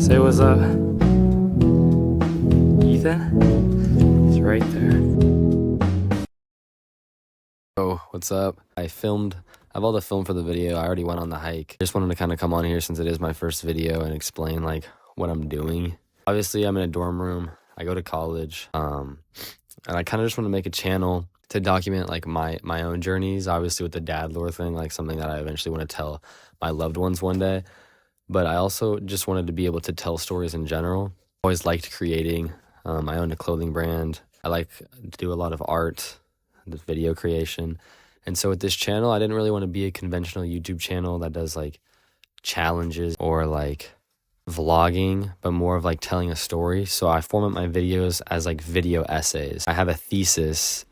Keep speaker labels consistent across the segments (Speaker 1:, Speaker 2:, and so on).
Speaker 1: Say what's up. Ethan? He's right there. Oh, what's up? I have all the film for the video. I already went on the hike. Just wanted to kind of come on here since it is my first video and explain like what I'm doing. Obviously, I'm in a dorm room. I go to college. And I kind of just want to make a channel to document like my own journeys, obviously with the dad lore thing, like something that I eventually want to tell my loved ones one day. But I also just wanted to be able to tell stories in general. Always liked creating. I own a clothing brand. I like to do a lot of art, the video creation. And so with this channel, I didn't really want to be a conventional YouTube channel that does like challenges or like vlogging, but more of like telling a story. So I format my videos as like video essays. I have a thesis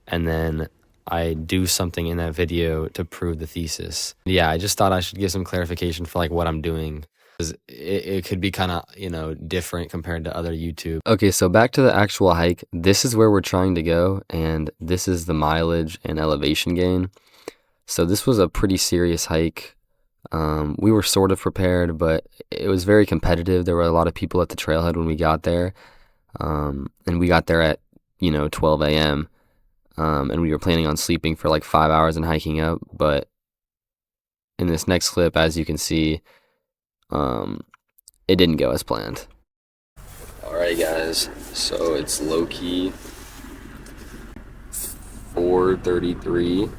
Speaker 1: and then I do something in that video to prove the thesis. Yeah, I just thought I should give some clarification for like what I'm doing, because it could be kind of, different compared to other YouTube. Okay, so back to the actual hike. This is where we're trying to go, and this is the mileage and elevation gain. So this was a pretty serious hike. We were sort of prepared, but it was very competitive. There were a lot of people at the trailhead when we got there, and we got there at 12 a.m. And we were planning on sleeping for like 5 hours and hiking up, but in this next clip, as you can see, it didn't go as planned. Alright guys, so it's low-key 4:33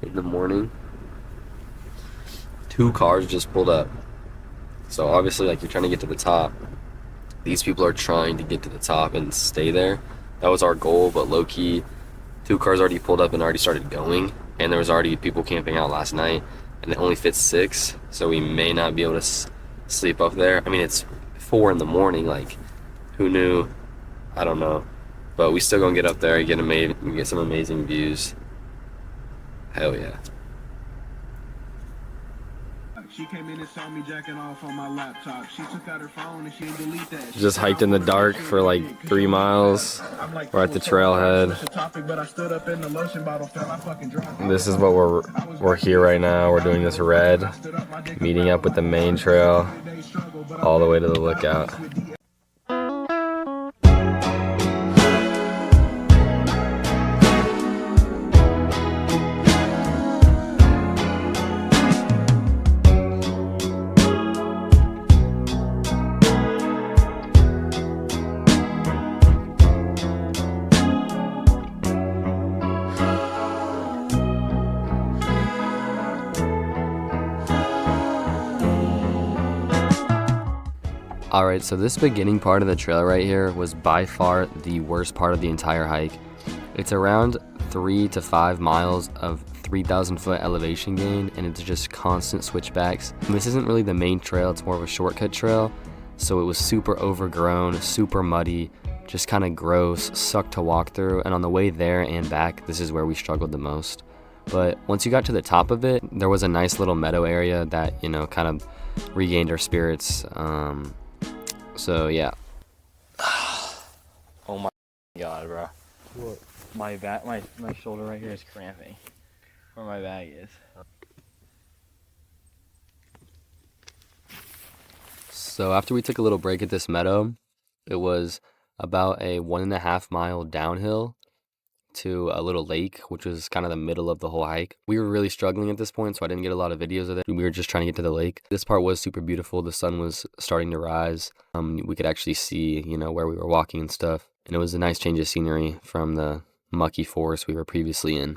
Speaker 1: in the morning. 2 cars just pulled up. So obviously, like, you're trying to get to the top. These people are trying to get to the top and stay there. That was our goal, but low-key, 2 cars already pulled up and already started going, and there was already people camping out last night, and it only fits 6, so we may not be able to sleep up there. I mean, it's 4 in the morning, like, who knew? I don't know, but we still gonna get up there and get some amazing views. Hell yeah.
Speaker 2: She came in and saw me jacking off on my laptop. She took out her phone and she didn't delete that.
Speaker 1: Just hiked in the dark for like 3 miles. We're at the trailhead. This is what we're here right now. We're doing this red, meeting up with the main trail all the way to the lookout. Alright, so this beginning part of the trail right here was by far the worst part of the entire hike. It's around 3 to 5 miles of 3,000 foot elevation gain, and it's just constant switchbacks. And this isn't really the main trail, it's more of a shortcut trail, so it was super overgrown, super muddy, just kind of gross, sucked to walk through, and on the way there and back, this is where we struggled the most. But once you got to the top of it, there was a nice little meadow area that, kind of regained our spirits. So yeah.
Speaker 3: Oh my god, bro. What? My back, my shoulder right here is cramping. Where my bag is.
Speaker 1: So after we took a little break at this meadow, it was about a 1.5 mile downhill to a little lake, which was kind of the middle of the whole hike. We were really struggling at this point, so I didn't get a lot of videos of it. We were just trying to get to the lake. This part was super beautiful. The sun was starting to rise. We could actually see, where we were walking and stuff. And it was a nice change of scenery from the mucky forest we were previously in.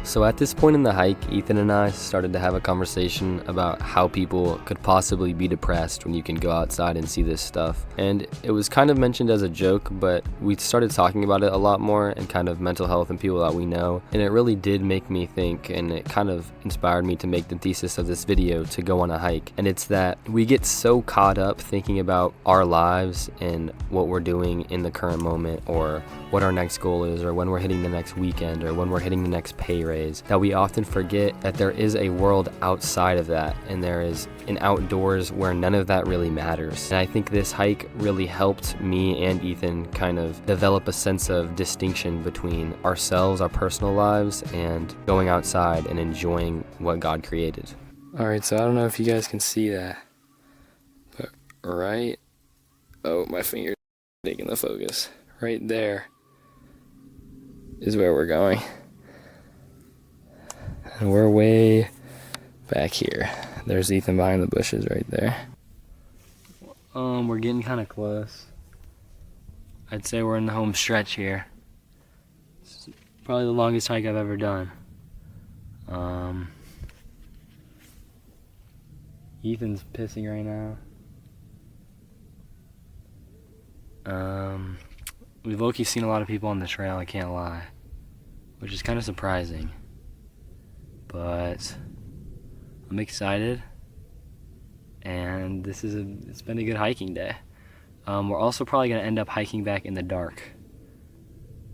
Speaker 1: So at this point in the hike, Ethan and I started to have a conversation about how people could possibly be depressed when you can go outside and see this stuff. And it was kind of mentioned as a joke, but we started talking about it a lot more and kind of mental health and people that we know. And it really did make me think, and it kind of inspired me to make the thesis of this video to go on a hike. And it's that we get so caught up thinking about our lives and what we're doing in the current moment, or what our next goal is, or when we're hitting the next weekend, or when we're hitting the next pay raise. nowadays that we often forget that there is a world outside of that, and there is an outdoors where none of that really matters. And I think this hike really helped me and Ethan kind of develop a sense of distinction between ourselves, our personal lives, and going outside and enjoying what God created. All right, so I don't know if you guys can see that, but right, oh, my finger's taking the focus. Right there is where we're going. And we're way back here. There's Ethan behind the bushes right there. We're getting kind of close. I'd say we're in the home stretch here. It's probably the longest hike I've ever done. Ethan's pissing right now. We've low-key seen a lot of people on the trail, I can't lie, which is kind of surprising. But I'm excited, and it's been a good hiking day. We're also probably gonna end up hiking back in the dark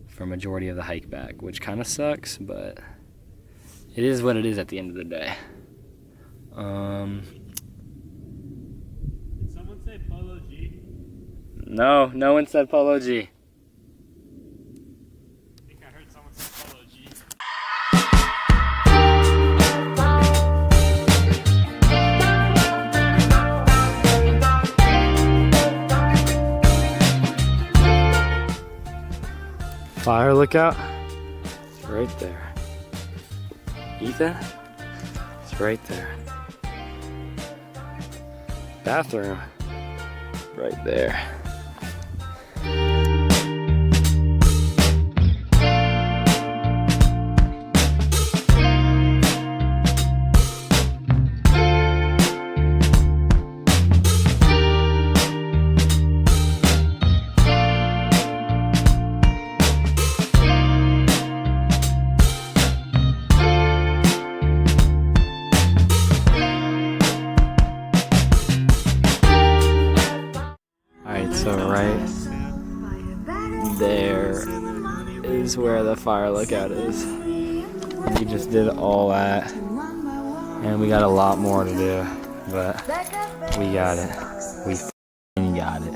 Speaker 1: for a majority of the hike back, which kind of sucks, but it is what it is at the end of the day.
Speaker 4: Did someone say Polo G?
Speaker 1: No one said Polo G.
Speaker 4: I think I heard someone say Polo G.
Speaker 1: Fire lookout? It's right there. Ethan? It's right there. Bathroom? Right there. So right there is where the fire lookout is. We just did all that, and we got a lot more to do, but we got it. We f***ing got it.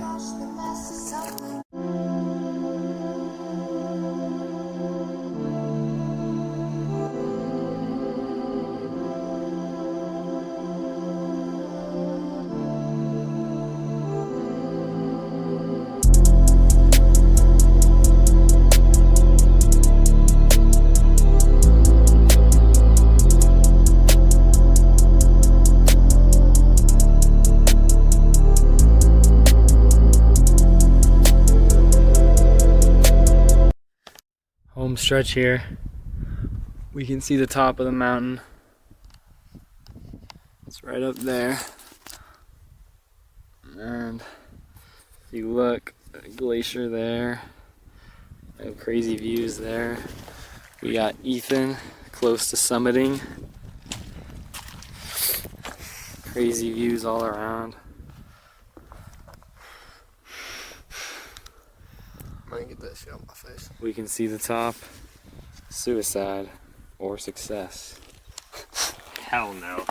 Speaker 1: Home stretch here. We can see the top of the mountain. It's right up there. And if you look, a glacier there. I have crazy views there. We got Ethan close to summiting. Crazy views all around.
Speaker 5: I can get that shit on my face.
Speaker 1: We can see the top. Suicide or success.
Speaker 4: Hell no.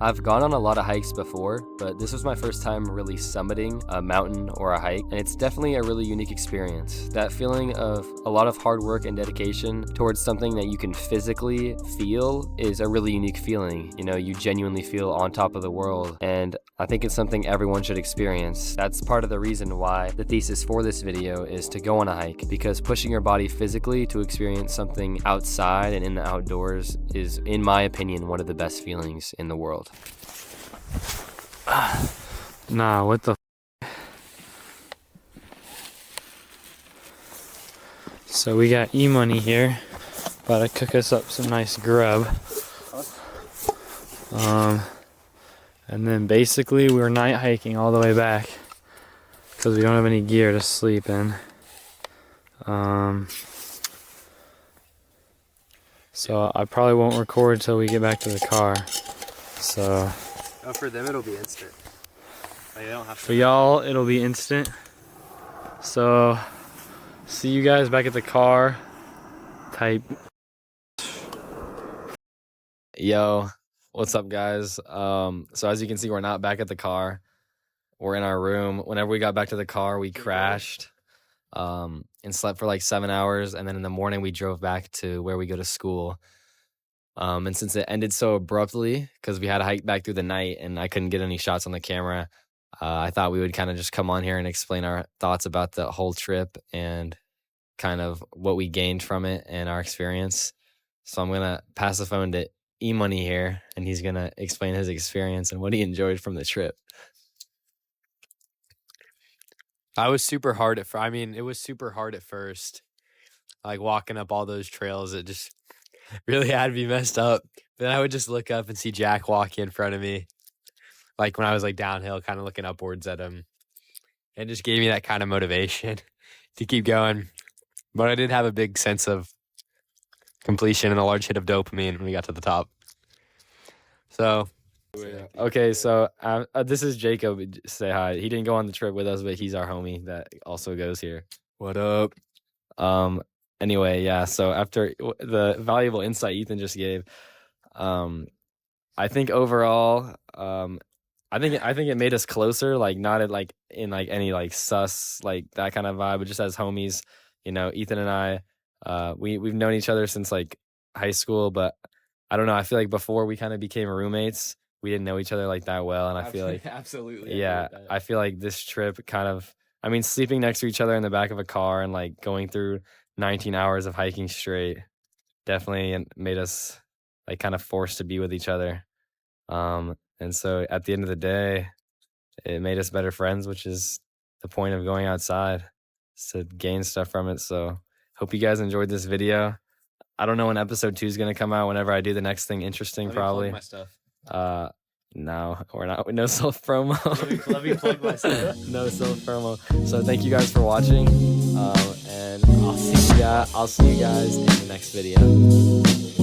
Speaker 1: I've gone on a lot of hikes before, but this was my first time really summiting a mountain or a hike, and it's definitely a really unique experience. That feeling of a lot of hard work and dedication towards something that you can physically feel is a really unique feeling. You know, you genuinely feel on top of the world, and I think it's something everyone should experience. That's part of the reason why the thesis for this video is to go on a hike, because pushing your body physically to experience something outside and in the outdoors is, in my opinion, one of the best feelings in the world. Nah, what the So we got E-Money here, about to cook us up some nice grub. And then basically we're night hiking all the way back because we don't have any gear to sleep in.
Speaker 3: So I probably won't record till we get back to the car. So
Speaker 1: Oh, for them it'll be instant. Like, they don't have to.
Speaker 3: for y'all, it'll be instant. So see you guys back at the car. Type.
Speaker 1: Yo, what's up, guys? So as you can see, we're not back at the car. We're in our room. Whenever we got back to the car, we crashed and slept for like 7 hours. And then in the morning, we drove back to where we go to school. And since it ended so abruptly, because we had to hike back through the night and I couldn't get any shots on the camera, I thought we would kind of just come on here and explain our thoughts about the whole trip and kind of what we gained from it and our experience. So I'm going to pass the phone to E-Money here, and he's going to explain his experience and what he enjoyed from the trip.
Speaker 6: I was super hard at first. I mean, it was super hard at first. Like walking up all those trails, it just really had me messed up. Then I would just look up and see Jack walking in front of me. Like when I was like downhill, kind of looking upwards at him. And just gave me that kind of motivation to keep going. But I did have a big sense of completion and a large hit of dopamine when we got to the top. So
Speaker 1: Okay, so this is Jacob. Say hi. He didn't go on the trip with us, but he's our homie that also goes here.
Speaker 6: what up?
Speaker 1: Anyway, yeah, so after the valuable insight Ethan just gave, I think overall, I think it made us closer, like not at like in like any like sus like that kind of vibe, but just as homies. You know, Ethan and I, we've known each other since like high school, but I don't know. I feel like before we kind of became roommates, we didn't know each other like that well, and I feel like
Speaker 6: Absolutely.
Speaker 1: yeah, I feel like this trip kind of, I mean, sleeping next to each other in the back of a car and like going through 19 hours of hiking straight definitely made us like kind of forced to be with each other. And so at the end of the day, it made us better friends, which is the point of going outside, is to gain stuff from it. So hope you guys enjoyed this video. I don't know when episode 2 is going to come out, whenever I do the next thing interesting, probably.
Speaker 6: My stuff.
Speaker 1: No, we're not. No self promo.
Speaker 6: Let me plug my stuff.
Speaker 1: No self promo. So thank you guys for watching, and I'll see you guys in the next video.